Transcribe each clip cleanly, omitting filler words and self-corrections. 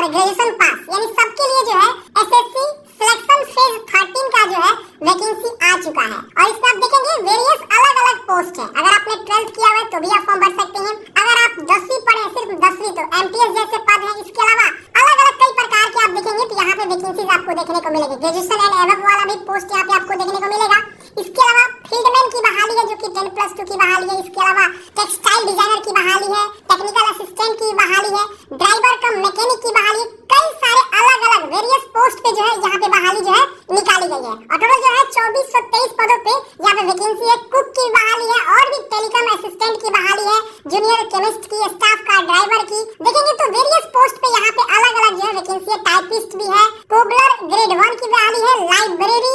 और graduation pass यानी सबके लिए जो है एसएससी सिलेक्शन फेज 13 का जो है वैकेंसी आ चुका है। और इसमें आप देखेंगे वेरियस अलग अलग पोस्ट है। अगर आपने 12th किया हुआ है तो भी आप फॉर्म भर सकते हैं। अगर आप 10वीं पढ़े सिर्फ 10वीं तो एमटीएस जैसे पद है। इसके अलावा अलग अलग कई प्रकार के आप देखेंगे तो यहाँ पे वैकेंसीज आपको देखने को मिलेगी। ग्रेजुएशन एंड एबव वाला भी पोस्ट यहाँ पे आपको देखने को मिलेगा। इसके अलावा फील्डमैन की बहाली है जो कि 10+2 की बहाली है। इसके अलावा टेक्सटाइल डिजाइनर की बहाली है, टेक्निकल असिस्टेंट की बहाली है, ड्राइवर कम मैकेनिक की बहाली, कई सारे अलग अलग वेरियस पोस्ट पे जो है यहाँ पे बहाली जो है निकाली गई है। और टोटल जो है 2423 पदों पे यहाँ पे वैकेंसी है। कुक की बहाली है और भी टेलीकॉम असिस्टेंट की बहाली है, जूनियर केमिस्ट की, स्टाफ का, ड्राइवर की देखेंगे तो वेरियस पोस्ट पे यहाँ पे अलग अलग जो है वैकेंसी है। टाइपिस्ट भी है, कोबलर ग्रेड 1 की बहाली है, लाइब्रेरी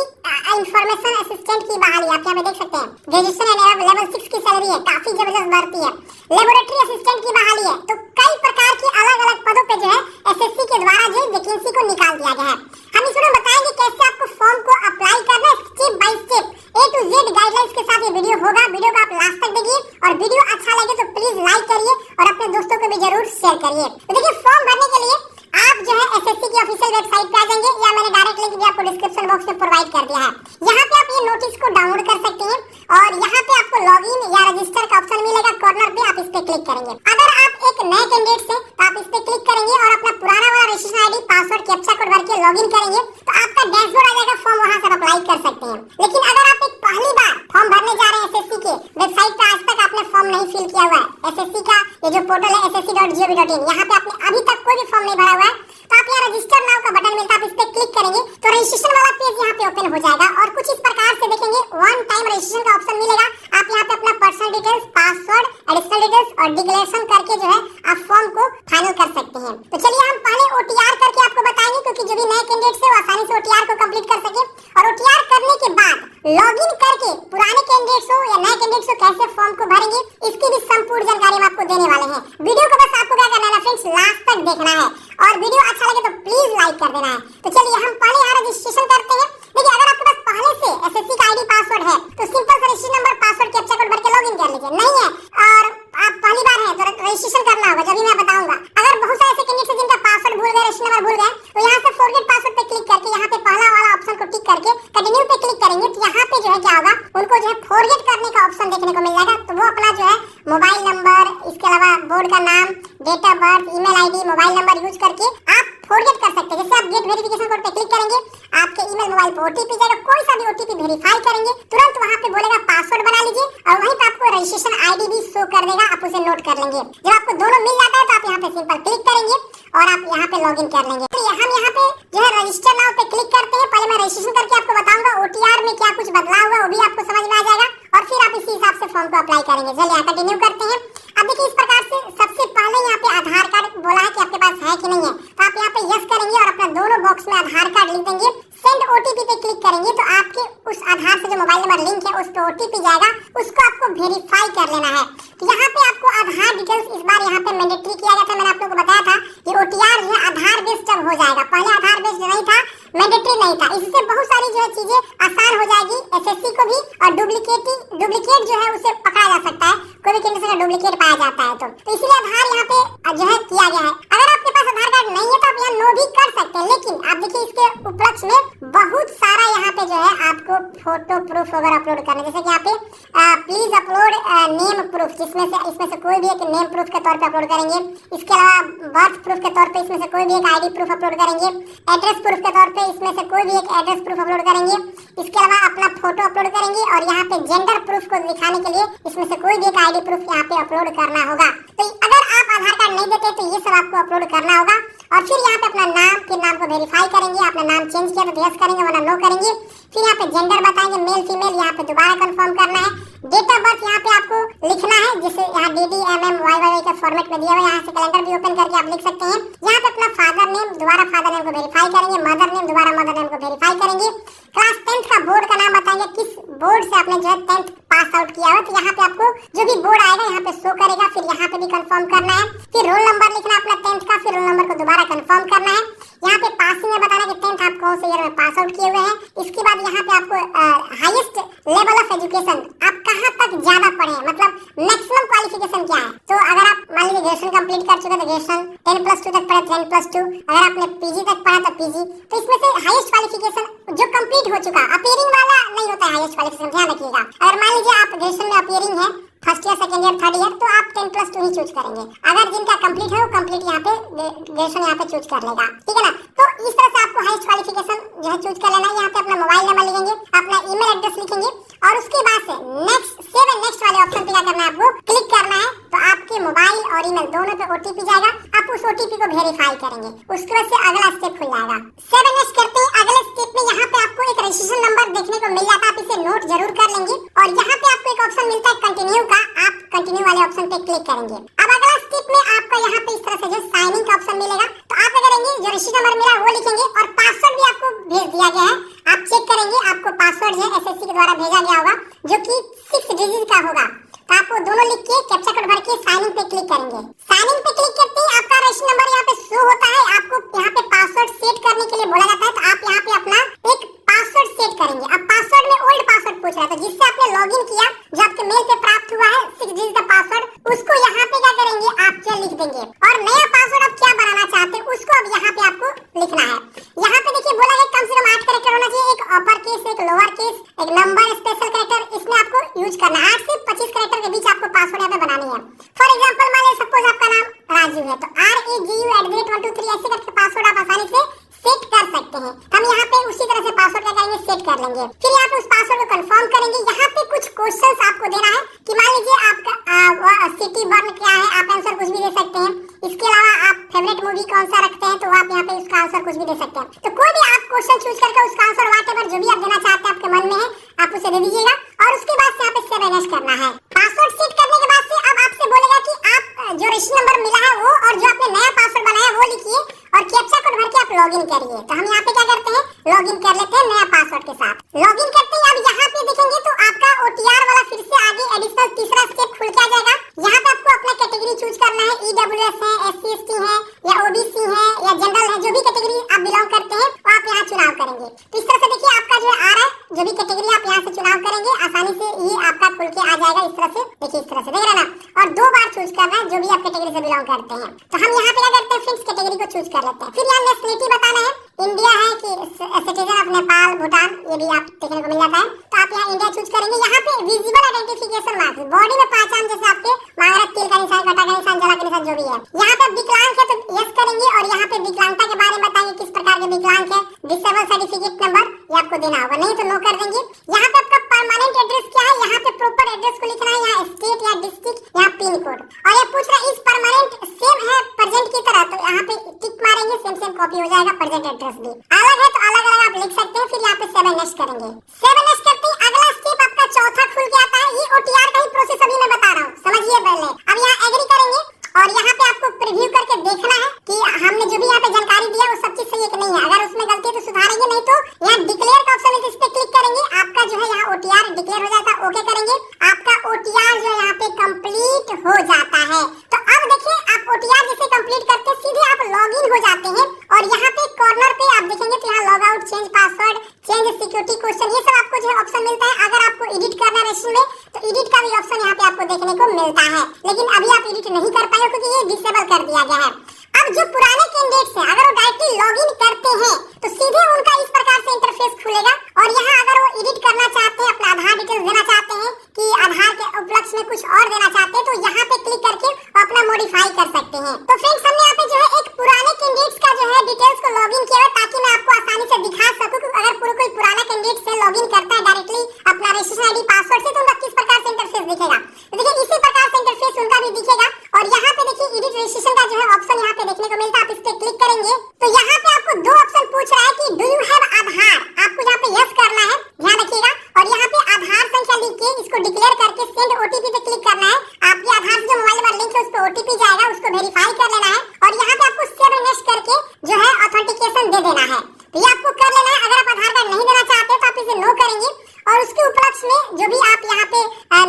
इंफॉर्मेशन असिस्टेंट की बहाली आप यहाँ पे देख सकते हैं। ग्रेजुएशन एंड लेवल 6 की सैलरी है, काफी जबरदस्त भर्ती है। लेबोरेटरी असिस्टेंट की बहाली है। तो कई प्रकार की अलग अलग पदों पे जो है एसएससी के द्वारा जो वैकेंसी को निकाल दिया गया है। हम इसमें बताएंगे कैसे आपको फॉर्म को अप्लाई करना है step by step, A to Z guidelines के साथ ये वीडियो होगा। वीडियो को आप लास्ट तक देखिए और वीडियो अच्छा लगे तो प्लीज लाइक करिए और अपने दोस्तों को भी जरूर शेयर करिए। तो देखिए फॉर्म भरने के लिए आप जो है एसएससी की ऑफिशियल वेबसाइट पे आ जाएंगे या मैंने डायरेक्ट लिंक भी आपको डिस्क्रिप्शन बॉक्स में प्रोवाइड कर दिया है। यहाँ पे आप ये नोटिस को डाउनलोड कर सकते हैं और यहाँ पे आपको लॉगिन या रजिस्टर का ऑप्शन मिलेगा कॉर्नर पे, आप इस पे क्लिक करेंगे। अगर आप एक नए कैंडिडेट से तो आप इस पे क्लिक करेंगे और अपना पुराना वाला registration ID, password, captcha code भर के लॉगिन करेंगे तो आपका डैशबोर्ड आ जाएगा। फॉर्म वहां से अप्लाई कर सकते हैं। लेकिन अगर आप एक पहली बार फॉर्म भरने जा रहे हैं एसएससी के वेबसाइट पे, आज तक आपने फॉर्म नहीं फिल किया हुआ है, एसएससी का ये जो पोर्टल है ssc.gov.in, यहाँ पे आपने अभी तक कोई भी फॉर्म नहीं भरा हुआ है तो आप यहाँ रजिस्टर नाउ का बटन मिलता है, आप इस पे क्लिक करेंगे तो रजिस्ट्रेशन वाला पेज यहाँ पे ओपन हो जाएगा। और कुछ इस प्रकार से देखेंगे वन टाइम रजिस्ट्रेशन का ऑप्शन मिलेगा। आप यहाँ पे अपना personal details, password, additional details और डिक्लेरेशन करके जो है आप फॉर्म को फाइनल कर सकते हैं। तो चलिए हम पहले ओटीआर करके आपको बताएंगे क्योंकि जो भी नए कैंडिडेट्स है वो आसानी से ओटीआर को कंप्लीट कर सके। और ओटीआर करने के बाद लॉगिन करके पुराने कैंडिडेट्स हो या नए कैंडिडेट्स हो कैसे फॉर्म को भरेंगे इसकी भी संपूर्ण जानकारी हम आपको देने वाले हैं। वीडियो को बस आपको क्या करना है फ्रेंड्स, लास्ट तक देखना है और वीडियो अच्छा लगे तो प्लीज लाइक कर देना है। तो चलिए हम पहले यहाँ रजिस्ट्रेशन करते हैं। देखिए अगर आपके पास पहले से एसएससी का आईडी पासवर्ड है तो सिंपल सा registration number, password, captcha code भर के लॉगिन कर लीजिए। नहीं है और आप पहली बार हैं तो रजिस्ट्रेशन करना होगा, जब भी मैं बताऊंगा। अगर बहुत सारे ऐसे कैंडिडेट्स हैं जिनका पासवर्ड भूल गए, रजिस्ट्रेशन नंबर भूल गए तो यहाँ से फॉरगेट पासवर्ड पे क्लिक करके यहाँ पे पहला वाला ऑप्शन को टिक करके कंटिन्यू पे क्लिक करेंगे तो यहाँ पे जो है क्या होगा, उनको जो है फॉरगेट करने का ऑप्शन देखने को मिल जाएगा। तो वो अपना जो है मोबाइल नंबर, इसके अलावा बोर्ड का नाम, date of birth, email ID, mobile number use करके आप फॉरगेट कर सकते हैं। जैसे आप गेट वेरिफिकेशन कोड पे क्लिक करेंगे आपके ईमेल मोबाइल पे ओटीपी जाएगा, कोई सा भी ओटीपी वेरीफाई करेंगे तुरंत वहां पे बोलेगा पासवर्ड बना लीजिए और वहीं पे आपको रजिस्ट्रेशन आईडी भी शो कर देगा, आप उसे नोट कर लेंगे। जब आपको दोनों मिल जाता है तो आप यहाँ पे सिंपल क्लिक करेंगे और आप यहाँ पे लॉगिन कर लेंगे। तो हम यहाँ पे जो है रजिस्टर नाउ पे क्लिक करते हैं। पहले मैं रजिस्ट्रेशन करके आपको बताऊंगा ओटीआर में क्या कुछ बदलाव हुआ वो भी आपको समझ में आ जाएगा और फिर आप इसी हिसाब से फॉर्म को अप्लाई करेंगे। चलिए यहाँ कंटिन्यू करते हैं। अब देखिए इस प्रकार से सबसे पहले यहाँ पे आधार कार्ड बोला है कि आपके पास है कि नहीं है, तो आप यहाँ पे यस करेंगे और अपना दोनों बॉक्स में आधार कार्ड लिख देंगे। सेंड ओटीपी पे क्लिक करेंगे तो आपके उस आधार से जो मोबाइल नंबर लिंक है उस पे ओटीपी जाएगा, उसको आपको वेरीफाई कर लेना है। तो यहाँ पे आपको आधार डिटेल्स इस बार यहाँ पे मैंडेटरी किया गया था। मैंने आप लोगों को बताया था कि ओटीआर जो है आधार बेस्ड अब हो जाएगा, पहले आधार बेस्ड नहीं था, मैंडेटरी नहीं था। इससे बहुत सारी जो है चीजें आसान हो जाएगी एसएससी को भी और डुप्लीकेट जो है उसे पकड़ा जा सकता है, कोई भी कैंडिडेट का डुप्लीकेट पाया जाता है तो इसलिए आधार यहाँ पे जो है किया गया है। अगर आपके पास आधार कार्ड नहीं है तो आप यहाँ नो भी कर सकते हैं, लेकिन आप देखिए इसके उपलक्ष्य में बहुत सारा यहाँ पे जो है आपको फोटो प्रूफ वगैरह अपलोड करना है। जैसे कि यहाँ पे प्लीज अपलोड नेम प्रूफ, इसमें से कोई भी एक नेम प्रूफ के तौर पे अपलोड करेंगे। इसके अलावा बर्थ प्रूफ के तौर पे इसमें से कोई भी एक आईडी प्रूफ अपलोड करेंगे। एड्रेस प्रूफ के तौर पे इसमें से कोई भी एक एड्रेस प्रूफ अपलोड करेंगे। इसके अलावा अपना फोटो अपलोड करेंगे और यहाँ पे जेंडर प्रूफ को दिखाने के लिए इसमें से कोई भी एक आईडी प्रूफ यहाँ पे अपलोड करना होगा। तो अगर आप आधार कार्ड नहीं देते तो ये सब आपको अपलोड करना होगा। और फिर यहाँ पे अपना नाम, फिर नाम को वेरीफाई करेंगे। अपना नाम चेंज किया तो यस करेंगे वरना नो करेंगे। फिर यहाँ पे जेंडर बताएंगे मेल फीमेल, यहाँ पे दोबारा कंफर्म करना है। डेट ऑफ बर्थ यहाँ पे आपको लिखना है, जिसे यहाँ DDMMYYY के फॉर्मेट में दिया हुआ है। यहाँ से कैलेंडर भी ओपन करके आप लिख सकते हैं। यहाँ पे अपना फादर नेम, दोबारा फादर नेम को वेरीफाई करेंगे। मदर नेम, दोबारा मदर नेम को वेरीफाई करेंगे। क्लास 10th का बोर्ड का नाम बताएंगे, किस बोर्ड से आपने जो है 10th पास आउट किया हो। तो यहाँ पे आपको जो भी बोर्ड आएगा यहाँ पे शो करेगा। फिर यहाँ पे भी कंफर्म करना है। फिर रोल नंबर लिखना है अपना 10th का, फिर रोल नंबर को दोबारा कंफर्म करना है। यहाँ पे पासिंग में बताना कि 10th आप कौन से ईयर में पास आउट किए हुए हैं। इसके बाद यहाँ पे आपको हाईएस्ट लेवल ऑफ एजुकेशन, आप कहाँ तक ज्यादा पढ़े हैं, मतलब मैक्सिमम क्वालिफिकेशन क्या है। तो अगर आप मान मान लीजिए ग्रेजुएशन कंप्लीट कर चुके तो ग्रेजुएशन, 10+2 तक पढ़ा 10+2, अगर आपने पीजी तक पढ़ा तो पीजी। तो इसमें से हाईएस्ट क्वालिफिकेशन जो कंप्लीट हो चुका, अपीयरिंग वाला नहीं होता है हाईएस्ट क्वालिफिकेशन, ध्यान रखिएगा। अगर मान लीजिए आप ग्रेजुएशन में अपीयरिंग है first year, second year, third year, तो आप 10+2 ही चूज करेंगे। अगर जिनका कंप्लीट है वो कंप्लीट यहाँ पे ग्रेजुएशन यहाँ पे चूज कर लेगा, ठीक है ना। तो इस तरह से आपको हाईएस्ट क्वालिफिकेशन जो है चूज कर लेना है। यहाँ पे अपना मोबाइल नंबर लिखेंगे, अपना ईमेल एड्रेस लिखेंगे और उसके बाद से नेक्स्ट वाले ऑप्शन पे क्या करना है, आपको क्लिक करना है। तो आपके मोबाइल और ईमेल दोनों पे ओटीपी जाएगा, आप उस ओटीपी को वेरीफाई करेंगे, उसके बाद से अगला स्टेप खुल जाएगा। 7 नेक्स्ट करते हैं। अगले स्टेप में यहाँ पे आपको एक रजिस्ट्रेशन नंबर देखने को मिल जाता है, आप इसे नोट जरूर कर लेंगे। और यहाँ पे आपको एक ऑप्शन मिलता है कंटिन्यू का, आप कंटिन्यू वाले ऑप्शन पे क्लिक करेंगे। अब अगला स्टेप में आपको यहाँ पे इस तरह से जो साइन इन का ऑप्शन मिलेगा, तो आप क्या करेंगे, जो रजिस्ट्रेशन नंबर मिला वो लिखेंगे और पासवर्ड भी आपको भेज दिया गया है, आप चेक करेंगे। आपको पासवर्ड जो है एसएससी के द्वारा भेजा गया होगा जो कि 6 डिजिट का होगा। तो आपको दोनों लिख के कैप्चा कोड भर के साइन इन पे क्लिक करेंगे। साइन इन पे क्लिक करते ही आपका रजिस्ट्रेशन नंबर यहाँ पे शो होता है। आपको यहाँ पे पासवर्ड सेट करने के लिए बोला जाता है, तो आप यहाँ पे अपना एक पासवर्ड सेट करेंगे। अब पासवर्ड में ओल्ड पासवर्ड पूछ रहा है, तो जिससे आपने लॉगिन किया, जो आपके मेल पे प्राप्त हुआ है 6 डिजिट का पासवर्ड, उसको यहाँ पे क्या करेंगे, आप क्या लिख देंगे। और नया पासवर्ड आप क्या बनाना चाहते हैं उसको अब यहाँ पे आपको लिखना है। यहाँ पे देखिए बोला गया कम से कम 8 कैरेक्टर होना चाहिए, एक अपर केस, एक लोअर केस, एक नंबर, स्पेशल कैरेक्टर, इसमें आपको यूज करना है। 8 से 25 कैरेक्टर के बीच आपको पासवर्ड यहाँ पे बनानी है। फॉर एग्जांपल मान लीजिए सपोज आपका नाम राजू है, तो RAGU@123 ऐसे करके पासवर्ड आप आसानी से सेट कर सकते हैं। हम यहाँ पे उसी तरह से पासवर्ड क्या करेंगे, सेट कर लेंगे। फिर यहाँ पे उस पासवर्ड को कंफर्म करेंगे। यहाँ पे कुछ क्वेश्चंस आपको देना है कि मान लीजिए आपका सिटी बर्न क्या है, आप आंसर कुछ भी दे सकते हैं। इसके अलावा आप फेवरेट मूवी कौन सा रखते हैं, तो आप यहाँ पे उसका आंसर कुछ भी दे सकते हैं। तो कोई भी आप क्वेश्चन चूज करके उसका आंसर व्हाटएवर जो भी आप देना चाहते हैं आपके मन में है, आप उसे दे दीजिएगा। और उसके बाद से यहाँ पे सेव एज करना है। पासवर्ड सेट करने के बाद से अब आपसे बोलेगा कि आप जो रजिस्ट्रेशन नंबर मिला है वो और जो आपने नया पासवर्ड बनाया वो लिखिए और कैप्चा कोड भर के आप लॉगिन करिए। तो हम यहाँ पे क्या करते हैं, लॉगिन कर लेते हैं नया पासवर्ड के साथ। लॉगिन करते ही अब यहाँ पे देखेंगे तो आपका OTR वाला फिर से आगे एडिशनल तीसरा स्टेप खुल के आ जाएगा। यहाँ पे आपको अपना कैटेगरी चूज करना है, EWS है, SC ST है या OBC है या जनरल है, जो भी कैटेगरी आप बिलोंग करते हैं वो आप यहाँ चुनाव करेंगे। तो इस तरह से देखिए आपका जो आ रहा है, जो भी कैटेगरी आप यहाँ से चुनाव करेंगे आसानी से ये आपका खुल के आ जाएगा। इस तरह से देखिए, इस तरह से देख रहे हैं ना। और 2 बार चूज करना है जो भी आप कैटेगरी से बिलोंग करते हैं। तो हम यहाँ पे क्या करते हैं, फ्रेंड्स कैटेगरी को चूज कर लेते हैं। फिर यहाँ नेशनलिटी बताना है, इंडिया है कि सिटीजन ऑफ नेपाल, भूटान, ये भी आप देखने को मिल जाता है। तो आप यहाँ इंडिया चूज करेंगे। यहाँ पे विजिबल आइडेंटिफिकेशन मार्क्स, बॉडी में पहचान, जैसे आपके मांग तिल का निशान, कांटा का निशान, जला का निशान, जो भी है। यहाँ पे विकलांग है तो यस करेंगे और यहाँ पे विकलांगता के बारे में बताएंगे किस प्रकार के विकलांग है, डिसेबल सर्टिफिकेट नंबर ये आपको देना होगा, नहीं तो नो कर देंगे। यहाँ पे आपका परमानेंट एड्रेस क्या है, यहाँ पे प्रॉपर एड्रेस को लिखना है, यहाँ स्टेट या डिस्ट्रिक्ट, यहाँ पिन कोड। और ये पूछ रहा है इस परमानेंट सेम है प्रेजेंट की तरह, तो यहाँ पे टिक मारेंगे, सेम कॉपी हो जाएगा। प्रेजेंट एड्रेस भी अलग है तो अलग अलग आप लिख सकते हैं। फिर यहाँ पे 7 नेक्स्ट करेंगे। 7 नेक्स्ट करते ही अगला स्टेप आपका चौथा खुल के आता है। ये OTR का ही प्रोसेस अभी मैं बता रहा हूँ, समझिए पहले। अब यहाँ एग्री करेंगे और यहाँ पे आपको प्रीव्यू करके देखना है कि हमने जो भी यहाँ पे जानकारी दिया वो सब चीज सही है कि नहीं है। अगर उसमें गलती है तो सुधारेंगे, नहीं तो यहाँ डिक्लेयर का ऑप्शन है, इस पे क्लिक करेंगे। आपका जो है यहाँ OTR डिक्लेयर हो जाता है, ओके करेंगे। आपका OTR जो यहाँ पे कंप्लीट हो जाता है। तो अब देखिए आप OTR जैसे कंप्लीट करते सीधे आप लॉगिन हो जाते हैं और यहाँ पे कॉर्नर पे आप देखेंगे तो यहाँ log out, change password, change security question, ये सब आपको जो है ऑप्शन मिलता है। अगर आपको एडिट करना है रजिस्ट्रेशन में तो एडिट का भी ऑप्शन यहाँ पे आपको देखने को मिलता है, लेकिन अभी आप एडिट नहीं कर पाए क्योंकि ये डिसेबल कर दिया गया है। अब जो पुराने कैंडिडेट्स हैं अगर वो डायरेक्टली लॉगिन करते हैं तो सीधे उनका इस प्रकार से इंटरफेस खुलेगा। और यहाँ अगर वो एडिट करना चाहते हैं, अपना आधार डिटेल्स देना चाहते हैं कि आधार के उपलक्ष्य में कुछ और देना चाहते हैं, तो यहाँ पे क्लिक करके अपना मॉडिफाई कर सकते हैं। तो फ्रेंड्स हमने यहाँ पे जो है एक पुराने कैंडिडेट्स का जो है डिटेल्स को लॉगिन किया है ताकि मैं आपको आसानी से दिखा सकूं कि अगर कोई पुराना कैंडिडेट से लॉगिन करता है डायरेक्टली अपना रजिस्ट्रेशन आईडी पासवर्ड से, तो उनका किस प्रकार से इंटरफेस दिखेगा। तो देखिए इसी प्रकार से इंटरफेस उनका भी दिखेगा। और यहाँ पे देखिए एडिट रजिस्ट्रेशन का जो है ऑप्शन यहाँ पे देखने को मिलता है, आप इस पे क्लिक करेंगे तो यहाँ पे आपको 2 ऑप्शन पूछ रहा है कि डू यू हैव आधार, आपको यहाँ पे यस करना है, ध्यान रखिएगा। और यहाँ पे आधार संख्या लिख के इसको डिक्लेयर करके सेंड OTP पे क्लिक करना है। आपके आधार से जो मोबाइल नंबर लिंक है उस पे OTP जाएगा, उसको वेरीफाई कर लेना है और यहाँ पे आपको सेव नेक्स्ट करके जो है ऑथेंटिकेशन दे देना है। तो ये आपको कर लेना है। अगर आप आधार कार्ड नहीं देना चाहते तो आप इसे नो करेंगे। और उसके उपलक्ष्य में जो भी आप यहाँ पे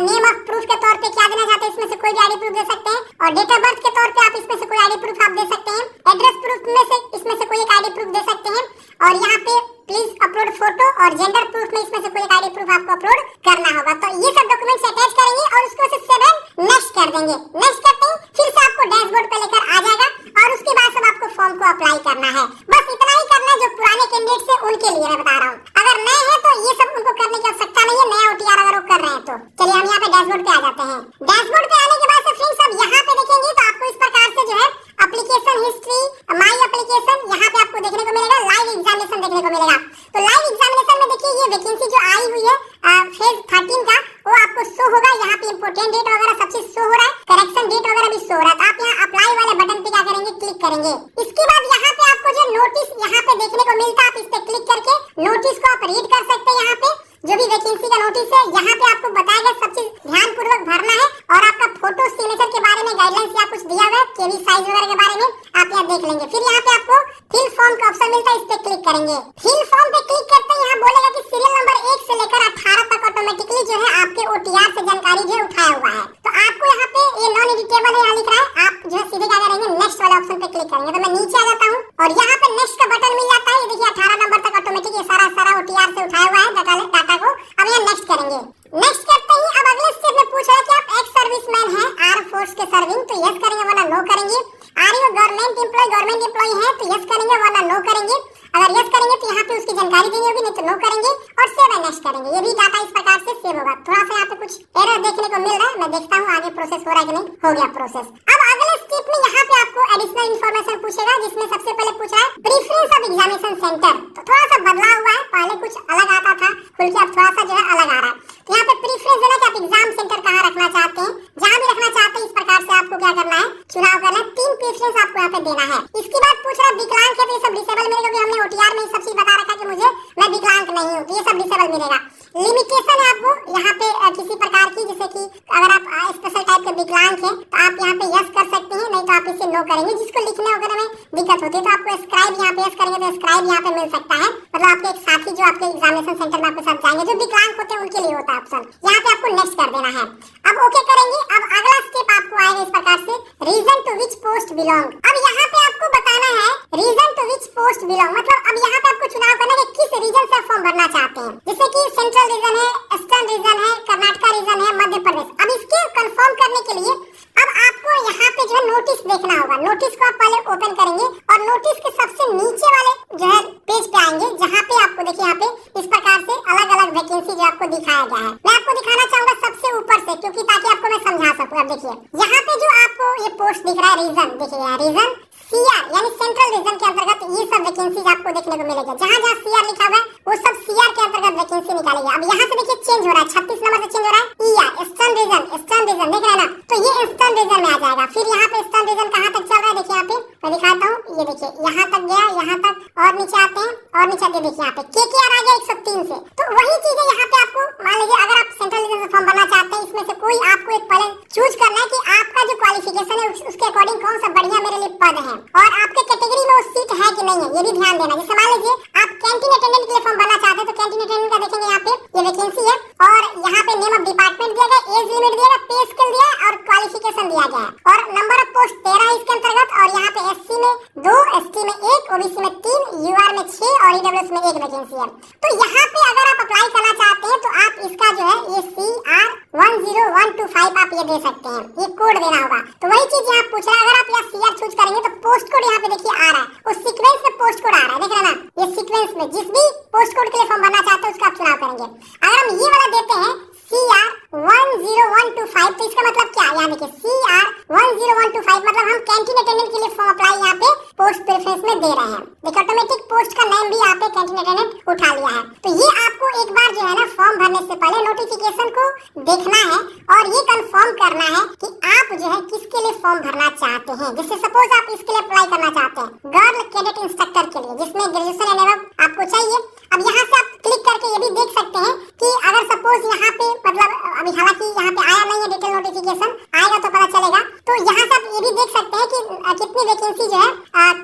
नेम ऑफ प्रूफ के तौर पे क्या देना चाहते हैं, इसमें से कोई भी आईडी प्रूफ दे सकते हैं। और डेट ऑफ बर्थ के तौर पे आप इसमें से कोई आईडी प्रूफ आप दे सकते हैं। एड्रेस प्रूफ में से इसमें से कोई एक आईडी प्रूफ दे सकते हैं। और यहाँ पे प्लीज अपलोड फोटो और जेंडर प्रूफ में इसमें से कोई एक आईडी प्रूफ आपको अपलोड करना होगा। तो ये सब डॉक्यूमेंट्स अटैच करेंगे और उसको 7 नेक्स्ट कर देंगे। नेक्स्ट करते हैं फिर से आपको डैशबोर्ड पे लेकर आ जाएगा और उसके बाद सब आपको फॉर्म को अप्लाई करना है। बस इतना ही करना है जो पुराने कैंडिडेट्स है उनके लिए मैं बता रहा हूँ। अगर नए हैं तो ये सब उनको करने की आवश्यकता नहीं है, नया OTR अगर वो कर रहे हैं तो। चलिए हम यहाँ पे डैशबोर्ड पे आ जाते हैं। डैशबोर्ड पे आने के बाद से फ्रेंड्स अब यहाँ पे देखेंगे तो आपको इस प्रकार से जो है एप्लीकेशन हिस्ट्री, माय एप्लीकेशन, यहाँ पे आपको देखने को मिलेगा लाइव एग्जामिनेशन देखने को मिलेगा। तो लाइव एग्जामिनेशन में देखिए ये वैकेंसी जो आई हुई है फेज 13 का वो आपको शो होगा। यहाँ पे इंपोर्टेंट डेट वगैरह सब चीज शो हो रहा है, करेक्शन डेट वगैरह भी शो हो रहा है। तो आप यहाँ अप्लाई वाले बटन पे क्या करेंगे, क्लिक करेंगे। इसके बाद यहाँ पे आपको जो नोटिस यहाँ पे देखने को मिलता है, आप इस पे क्लिक करके नोटिस को आप रीड कर सकते हैं। यहाँ पे जो भी वैकेंसी का नोटिस है यहाँ पे आपको बताया गया, सब चीज ध्यान पूर्वक भरना है और आपका फोटो सिग्नेचर के बारे में गाइडलाइंस या कुछ दिया हुआ है, केबी साइज वगैरह के बारे में आप यहाँ देख लेंगे। फिर यहाँ पे आपको फिल फॉर्म का ऑप्शन मिलता है, इस पे क्लिक करेंगे। फिल फॉर्म पे क्लिक करते ही यहाँ बोलेगा कि सीरियल नंबर 1 से लेकर 18 तक ऑटोमेटिकली जो है आपके OTR से जानकारी जो उठाया हुआ है। तो आपको यहाँ पे ये नॉन एडिटेबल है यहाँ लिख रहा है, आप जो है सीधे क्या करेंगे, नेक्स्ट वाले ऑप्शन पे क्लिक करेंगे। तो मैं नीचे आ जाता हूँ और यहाँ पे नेक्स्ट का बटन मिल जाता है। ये देखिए 18 नंबर तक ऑटोमेटिक ये सारा OTR से उठाया हुआ है डाटा को। अब यहाँ नेक्स्ट करेंगे। नेक्स्ट करते ही अब अगले स्टेप में पूछ रहा है कि आप एक्स सर्विसमैन हैं आर्म फोर्स के सर्विंग, तो यस करेंगे वरना नो करेंगे। आर यू गवर्नमेंट एम्प्लॉय हैं तो यस करेंगे वरना नो करेंगे। अगर यस करेंगे तो यहाँ पे उसकी जानकारी देनी होगी, नहीं तो नो करेंगे और सेव एंड नेक्स्ट करेंगे। ये भी डाटा इस प्रकार से सेव होगा। थोड़ा सा यहाँ पे कुछ एरर देखने को मिल रहा है, मैं देखता हूँ आगे प्रोसेस हो रहा है कि नहीं। हो गया प्रोसेस। अब अगले स्टेप में यहाँ पे आपको एडिशनल इन्फॉर्मेशन पूछेगा, जिसमें सबसे पहले पूछ रहा है प्रेफरेंस ऑफ एग्जामिनेशन सेंटर। तो थोड़ा सा बदलाव हुआ है, पहले कुछ अलग आता था खुल के, अब थोड़ा सा जो है अलग आ रहा है। तो यहाँ पे प्रेफरेंस देना कि आप एग्जाम सेंटर कहाँ रखना चाहते हैं, जहाँ भी रखना चाहते हैं इस प्रकार से आपको क्या करना है, चुनाव करना है। 3 प्रेफरेंस आपको यहाँ पे देना है। इसके बाद पूछ रहा है विकलांग है तो ये सब डिसेबल मिलेगा, क्योंकि हमने OTR में सब चीज बता रखा है कि मुझे मैं विकलांग नहीं हूँ, तो ये सब डिसेबल मिलेगा। लिमिटेशन है आपको यहाँ पे किसी प्रकार की, जैसे कि अगर आप स्पेशल टाइप के विकलांग हैं तो आप यहाँ पे यस कर सकते हैं, नहीं तो आप इसे नो करेंगे। जिसको लिखने वगैरह में दिक्कत होती है तो आपको स्क्राइब यहाँ पे यस करेंगे तो स्क्राइब यहाँ पे मिल सकता है। मतलब आपके एक साथी जो आपके एग्जामिनेशन सेंटर में आपके साथ जाएंगे, जो विकलांग होते हैं उनके लिए होता है ऑप्शन। यहाँ पे आपको नेक्स्ट कर देना है। अब ओके करेंगे। अब अगला स्टेप आपको आएगा इस प्रकार से, reason to which post belong. अब यहाँ पे आपको बताना है reason to which post belong, मतलब अब यहाँ पे आपको चुनाव करना है कि किस रीजन से फॉर्म भरना चाहते हैं। जैसे कि सेंट्रल रीजन है, ईस्टर्न रीजन है, कर्नाटका रीजन है, मध्य प्रदेश। अब इसके कंफर्म करने के लिए अब आपको यहाँ पे जो है नोटिस देखना होगा। नोटिस को आप पहले ओपन करेंगे और नोटिस के सबसे नीचे वाले जो है पेज पे आएंगे, जहाँ पे आपको देखिए यहाँ पे इस प्रकार से अलग अलग वैकेंसी जो आपको दिखाया गया है। मैं आपको दिखाना चाहूंगा सबसे ऊपर से, क्योंकि ताकि आपको मैं समझा सकूं। अब देखिए यहाँ पे जो आपको ये पोस्ट दिख रहा है रीजन, देखिए यहाँ रीजन CR यानी सेंट्रल रीजन के अंतर्गत ये सब वैकेंसी आपको देखने को मिलेगा। जहाँ जहाँ CR लिखा हुआ है वो सब CR के अंतर्गत वैकेंसी निकालेगा। अब यहाँ से देखिए चेंज हो रहा है, 36 नंबर से चेंज हो रहा है ER ईस्टर्न रीजन देख रहे हैं ना, तो ये ईस्टर्न रीजन में आ जाएगा। फिर यहाँ पे ईस्टर्न रीजन कहाँ तक चल रहा है, देखिए यहाँ पे मैं दिखाता हूँ। ये देखिए यहाँ तक गया, यहाँ तक और नीचे आते हैं और नीचे आते देखिए यहाँ पे KKR आ गया 103 से। तो वही चीज है यहाँ पे आपको, मान लीजिए अगर आप सेंट्रल रीजन से फॉर्म भरना चाहते हैं, इसमें से कोई आपको एक पहले चूज करना है कि आपका जो क्वालिफिकेशन है उसके अकॉर्डिंग कौन सा बढ़िया मेरे लिए पद है और आपके कैटेगरी में वो सीट है कि नहीं है, ये भी ध्यान देना। जैसे मान लीजिए आप कैंटीन अटेंडेंट के लिए फॉर्म भरना चाहते हैं, तो कैंटीन अटेंडेंट का देखेंगे यहाँ पे ये वैकेंसी है और यहाँ पे नेम ऑफ डिपार्टमेंट दिया गया, एज लिमिट दिया गया, पे स्केल दिया है और क्वालिफिकेशन दिया गया है और नंबर ऑफ पोस्ट 13 इसके अंतर्गत। और यहाँ पे SC में 2, ST में 1, OBC में 3, UR में 6 और EWS में 1 वैकेंसी है। तो यहाँ पे अगर आप अप्लाई करना चाहते हैं तो आप इसका जो है ये CR10125 आप ये दे सकते हैं, ये कोड देना होगा। तो वही चीज यहाँ पूछ रहा है, अगर आप यहाँ CR चूज करेंगे तो पोस्ट कोड यहाँ पे देखिए आ रहा है, उस सीक्वेंस में पोस्ट कोड आ रहा है, देख रहे हैं ना, ये सीक्वेंस में जिस भी पोस्ट कोड के लिए फॉर्म भरना चाहते हैं उसका आप चुनाव करेंगे। अगर हम ये वाला देते हैं CR10125 तो इसका मतलब क्या है, यहाँ देखिए CR10125 मतलब हम कैंटीन अटेंडेंट के लिए फॉर्म अप्लाई यहाँ पे पोस्ट प्रेफरेंस में दे रहे हैं। देखिए ऑटोमेटिक पोस्ट का नेम भी यहाँ पे कैंटीन अटेंडेंट उठा लिया है। तो ये आपको एक बार जो है ना फॉर्म भरने से पहले नोटिफिकेशन को देखना है और ये कंफर्म करना है कि आप जो है किसके लिए फॉर्म भरना चाहते हैं। जैसे सपोज आप इसके लिए अप्लाई करना चाहते हैं गर्ल कैडेट इंस्ट्रक्टर के लिए, जिसमें ग्रेजुएशन एंड अबव आपको चाहिए। अब यहाँ से आप क्लिक करके ये भी देख सकते हैं कि अगर सपोज यहाँ पे मतलब अभी हालांकि यहाँ पे आया नहीं है डिटेल नोटिफिकेशन, आएगा तो पता चलेगा। तो यहाँ से आप ये भी देख सकते हैं कि कितनी वैकेंसी जो है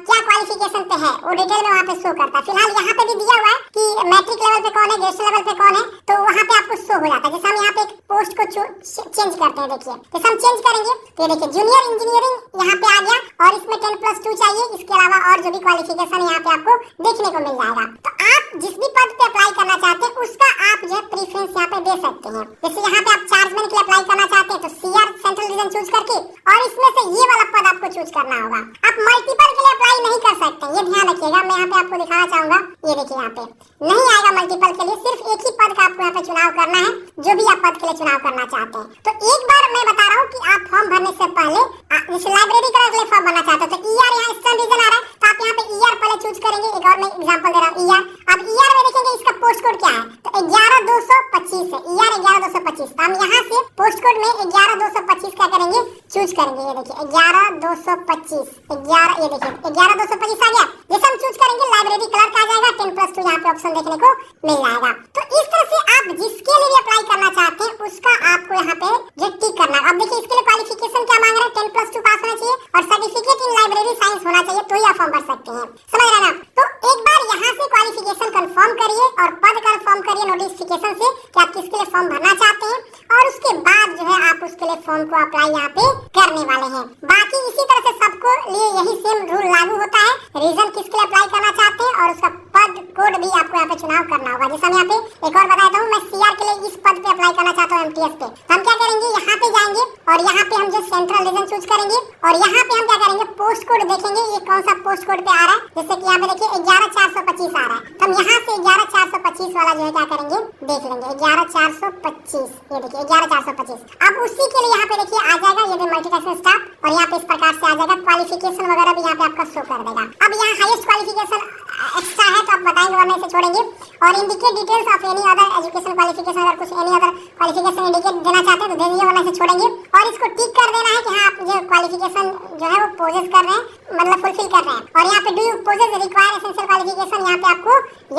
क्या क्वालिफिकेशन पे है, वो डिटेल में वहाँ पे शो करता है। फिलहाल यहाँ पे भी दिया हुआ है कि मैट्रिक लेवल पे कौन है, ग्रेजुएशन लेवल पे कौन है, तो वहाँ पे आपको शो हो जाता है। जैसे हम यहाँ पे एक पोस्ट को चेंज करते हैं, देखिए जैसे हम चेंज करेंगे तो ये देखिए जूनियर इंजीनियरिंग यहाँ पे आ गया और इसमें 10+2 चाहिए। इसके अलावा और जो भी क्वालिफिकेशन यहाँ पे आपको देखने को मिल जाएगा। तो आप जिस भी पद पे अप्लाई करना चाहते हैं उसका आप जो है प्रेफरेंस यहाँ पे दे सकते हैं। जैसे यहाँ पे आप चार्जमैन के लिए अप्लाई करना चाहते हैं तो CR सेंट्रल रीजन चूज करके और इसमें से ये वाला पद आपको चूज करना होगा। आप मल्टीपल के लिए अप्लाई नहीं कर सकते, ये ध्यान रखिएगा। मैं यहाँ पे आपको दिखाना चाहूंगा, ये देखिए यहाँ पे नहीं आएगा मल्टीपल के लिए, सिर्फ एक ही पद का आपको यहाँ पे चुनाव करना है, जो भी आप पद के लिए चुनाव करना चाहते हैं। तो एक बार मैं बता रहा हूँ कि आप फॉर्म भरने से पहले जैसे लाइब्रेरी क्लर्क के लिए फॉर्म भरना चाहते हो तो ईआर यहाँ ईस्टर्न रीजन आ रहा है, तो आप यहाँ पे ईआर पहले चूज करेंगे। एक और मैं एग्जांपल दे रहा हूँ, ईआर। अब ईआर में देखेंगे इसका पोस्ट कोड क्या है, तो 11225 है, ईआर 11225। तो हम यहाँ से पोस्ट कोड में 11225 क्या करेंगे, चूज करेंगे। ये देखिए 11225, 11, ये देखिए 11225 आ गया। जैसे हम चूज करेंगे लाइब्रेरी क्लर्क आ जाएगा, 10+2 यहाँ पे ऑप्शन देखने को मिल जाएगा। तो इस तरह से आप जिसके लिए भी अप्लाई करना चाहते हैं उसका आपको यहाँ पे जो टिक करना है। अब देखिए इसके लिए क्वालिफिकेशन क्या मांग रहा है, 10+2 पास होना चाहिए और सर्टिफिकेट इन लाइब्रेरी साइंस होना चाहिए, तो ही आप फॉर्म भर सकते हैं। समझ रहे हैं ना? तो एक बार यहाँ से क्वालिफिकेशन कंफर्म करिए और पद कंफर्म करिए नोटिफिकेशन से कि आप किसके लिए फॉर्म भरना चाहते हैं, और उसके बाद जो है आप उसके लिए फॉर्म को अप्लाई यहाँ पे करने वाले हैं। बाकी इसी तरह से सबको लिए यही सेम रूल लागू होता है। रीजन किसके लिए अप्लाई करना चाहते हैं और उसका पद कोड भी आपको यहाँ पे चुनाव करना होगा। जैसे हम यहाँ पे एक और बताता हूँ, मैं सीआर के लिए इस पद पे अप्लाई करना चाहता हूँ, एमटीएस पे। तो हम क्या करेंगे, यहाँ पे जाएंगे और यहाँ पे हम जो सेंट्रल रीजन चूज करेंगे और यहाँ पे हम क्या करेंगे, पोस्ट कोड देखेंगे ये कौन सा पोस्ट कोड पे आ रहा है। जैसे कि यहाँ पे देखिए 11425 आ रहा है, तो हम यहाँ से 11425 वाला जो है क्या करेंगे, देख लेंगे 11425। ये देखिए 11425। अब उसी के लिए यहाँ पे देखिए आ जाएगा ये मल्टीटास्किंग स्टाफ, और यहाँ पे इस प्रकार से आ जाएगा क्वालिफिकेशन वगैरह भी यहाँ पे आपका शो कर देगा। अब यहाँ हाईएस्ट क्वालिफिकेशन एक्स्ट्रा है तो आप बताएंगे वरना इसे छोड़ेंगे। और indicate details of any other education qualification, अगर कुछ एनी अदर क्वालिफिकेशन इंडिकेट देना चाहते हैं तो दे दीजिए, वरना इसे छोड़ेंगे। और इसको टिक कर देना है कि हाँ आप जो क्वालिफिकेशन जो है वो पोजेस कर रहे हैं, मतलब फुलफिल कर रहे हैं। और यहाँ पे do you possess require essential qualification, यहाँ पे आपको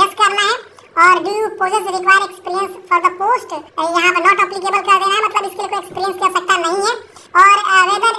यस करना है। और do you possess require experience for the post, यहाँ पे नॉट एप्लीकेबल कर देना है, मतलब इसके लिए कोई एक्सपीरियंस की आवश्यकता नहीं है। और वेदर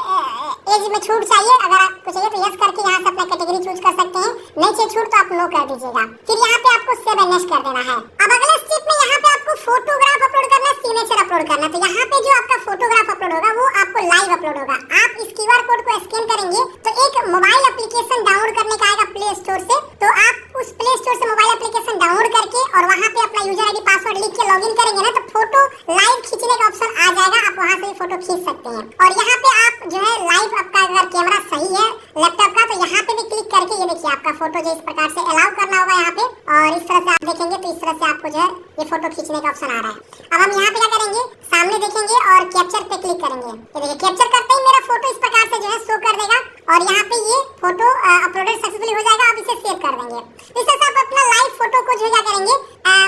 एज में छूट चाहिए, अगर आपको चाहिए तो यस करके यहाँ से अपना कैटेगरी चूज कर सकते हैं, नहीं चाहिए छूट तो आप नो कर दीजिएगा। फिर यहाँ पे आपको सेव एंड नेक्स्ट कर देना है। अब अगले स्टेप में यहाँ पे आपको फोटोग्राफ अपलोड करना है, सिग्नेचर अपलोड करना है। तो यहाँ पे जो आपका फोटोग्राफ अपलोड होगा वो आपको लाइव अपलोड होगा। आप इस क्यूआर कोड को स्कैन करेंगे तो एक मोबाइल एप्लीकेशन डाउनलोड करने का आएगा प्ले स्टोर से, तो आप उस प्ले स्टोर से मोबाइल एप्लीकेशन डाउनलोड करके और वहाँ पे अपना यूजर आईडी पासवर्ड लिख के लॉगिन करेंगे ना, तो फोटो लाइव खींचने का ऑप्शन आ जाएगा, आप वहाँ से भी फोटो खींच सकते हैं। और यहाँ पे आप जो है लाइव, आपका अगर कैमरा सही है लैपटॉप का, तो यहाँ पे भी क्लिक करके ये देखिए आपका फोटो जो इस प्रकार से अलाउ करना होगा यहाँ पे, और इस तरह से आप देखेंगे तो इस तरह से आपको जो है ये फोटो खींचने का ऑप्शन आ रहा है। अब हम यहाँ पे क्या करेंगे, सामने देखेंगे और कैप्चर पे क्लिक करेंगे। ये देखिए कैप्चर करते ही मेरा फोटो इस प्रकार से जो है शो कर देगा और यहाँ पे ये फोटो अपलोडेड सक्सेसफुली हो जाएगा। आप इसे सेव कर देंगे। इस तरह से आप अपना लाइव फोटो को जो है क्या करेंगे,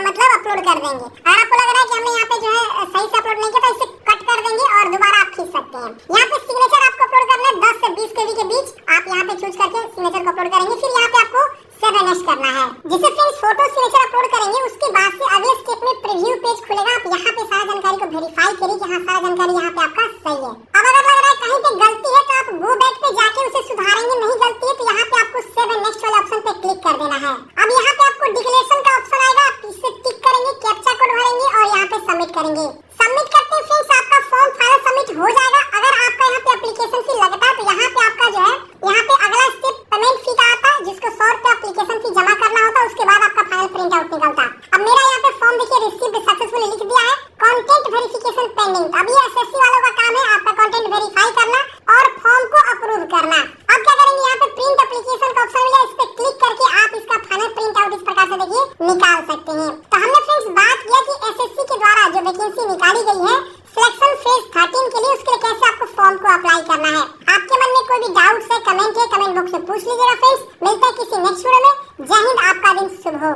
मतलब अपलोड कर देंगे। अगर आपको लग रहा है कि हमने यहाँ पे जो है सही से अपलोड नहीं किया तो इसे कट कर देंगे और दोबारा आप खींच सकते हैं। यहाँ पे सिग्नेचर आपको अपलोड करना है 10 से 20 केबी के बीच, आप यहाँ पे चूज करके सिग्नेचर को अपलोड करेंगे। फिर यहाँ पे आपको सेव एंड नेक्स्ट करना है। जिसे फ्रेंड्स फोटो सिग्नेचर अपलोड करेंगे उसके बाद से अगले स्टेप में प्रीव्यू पेज खुलेगा। आप यहाँ पे सारा जानकारी को वेरीफाई करिए कि हाँ सारा जानकारी यहाँ पे आपका सही है। अब अगर लग रहा है कहीं पे गलती है तो आप गो बैक पे जाके उसे सुधारेंगे, नहीं गलती है तो यहाँ पे आपको सेव एंड नेक्स्ट वाले ऑप्शन पे क्लिक कर देना है। अब यहाँ पे आपको डिक्लेरेशन का ऑप्शन आएगा, आप इसे टिक करेंगे, कैप्चा कोड भरेंगे और यहाँ पे सबमिट करेंगे। सबमिट करते ही फ्रेंड्स आपका फॉर्म फाइनल सबमिट हो जाएगा। अगर आपका यहाँ पे एप्लीकेशन फी लगता है तो यहाँ पे आपका जो है यहाँ पे अगला स्टेप पेमेंट फी का आता है, जिसको 100 रुपया एप्लीकेशन फी जमा करना होता है, उसके बाद आपका फाइनल प्रिंट आउट निकलता है। अब मेरा यहाँ पे फॉर्म देखिए रिसीव्ड सक्सेसफुली लिख दिया है, कंटेंट वेरिफिकेशन पेंडिंग। अब ये एसएससी वालों का काम है आपका कंटेंट वेरीफाई करना और फॉर्म को अप्रूव करना। अब क्या करेंगे, यहाँ पे प्रिंट एप्लीकेशन का ऑप्शन मिला, इस पे क्लिक करके आप इसका फाइनल प्रिंट आउट इस प्रकार से देखिए निकाल सकते हैं। तो हमने फ्रेंड्स बात किया कि एसएससी के द्वारा जो वैकेंसी निकाली गई है सिलेक्शन फेज 13 के लिए, उसके लिए कैसे आपको फॉर्म को अप्लाई करना है। आपके मन में कोई भी डाउट्स है कमेंट बॉक्स में पूछ लीजिएगा फ्रेंड्स। मिलते हैं किसी नेक्स्ट वीडियो में। जय हिंद, आपका दिन शुभ हो।